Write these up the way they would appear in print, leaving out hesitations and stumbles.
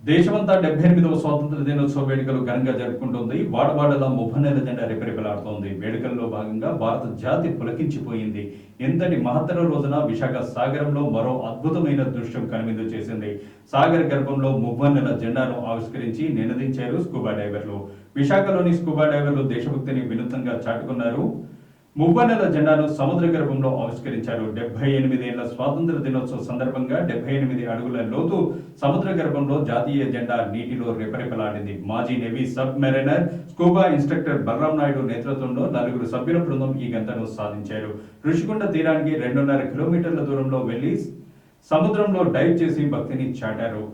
దేశమంతా 78వ స్వాతంత్ర దినోత్సవ వేడుకలు ఘనంగా జరుపుకుంటోంది. వాడవాడలా మువ్వన్నెల జెండా రెపరెపలాడుతోంది. వేడుకల్లో భాగంగా భారత జాతి పులకించిపోయింది. ఇంతటి మహత్తర రోజున విశాఖ సాగరంలో మరో అద్భుతమైన దృశ్యం కనువిందు చేసింది. సాగర్ గర్భంలో మువ్వన్నెల జెండాను ఆవిష్కరించి నినదించారు స్కూబా డైవర్లు. విశాఖలోని స్కూబా డైవర్లు దేశభక్తిని వినూత్నంగా చాటుకున్నారు. మువ్వన్నెల జెండాను సముద్ర గర్భంలో ఆవిష్కరించారు. 78 ఏళ్ల స్వాతంత్ర దినోత్సవ సందర్భంగా 78 అడుగుల లోతు సముద్ర గర్భంలో జాతీయ జెండా నీటిలో రెపరెపలాడింది. మాజీ navy submariner scuba instructor Balaram Naidu నేతృత్వంలో 4 సభ్యుల బృందం ఈ గంటను సాధించారు. రుషికొండ తీరానికి 2.5 కిలోమీటర్ల దూరంలో వెళ్లి సముద్రంలో డైవ్ చేసి భక్తిని చాటారు.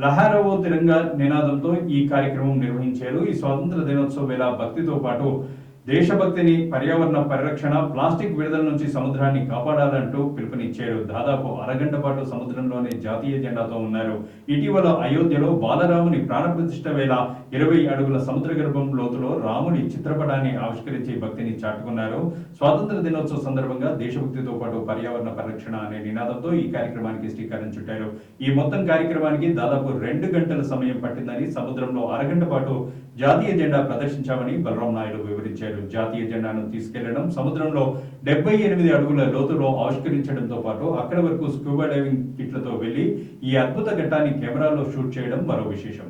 లహారవో తిరంగా నినాదంతో ఈ కార్యక్రమం నిర్వహించారు. ఈ స్వాతంత్ర దినోత్సవ వేళ భక్తితో పాటు దేశభక్తిని, పర్యావరణ పరిరక్షణ, ప్లాస్టిక్ విడుదల నుంచి సముద్రాన్ని కాపాడాలంటూ పిలుపునిచ్చారు. దాదాపు అరగంట పాటు సముద్రంలోనే జాతీయ జెండాతో ఉన్నారు. ఇటీవల అయోధ్యలో బాలరాముని ప్రాణప్రతిష్ఠ వేళ 20 అడుగుల సముద్ర గర్భం లోతులో రాముని చిత్రపటాన్ని ఆవిష్కరించి భక్తిని చాటుకున్నారు. స్వాతంత్ర దినోత్సవ సందర్భంగా దేశభక్తితో పాటు పర్యావరణ పరిరక్షణ అనే నినాదంతో ఈ కార్యక్రమానికి శ్రీకారం చుట్టారు. ఈ మొత్తం కార్యక్రమానికి దాదాపు 2 గంటల సమయం పట్టిందని, సముద్రంలో అరగంట పాటు జాతీయ జెండా ప్రదర్శించామని బలరాం నాయుడు వివరించారు. జాతీయ జెండాను తీసుకెళ్లడం, సముద్రంలో 78 అడుగుల లోతులో ఆవిష్కరించడంతో పాటు అక్కడి వరకు స్కూబా డైవింగ్ కిట్లతో వెళ్లి ఈ అద్భుత ఘట్టాన్ని కెమెరాలో షూట్ చేయడం మరో విశేషం.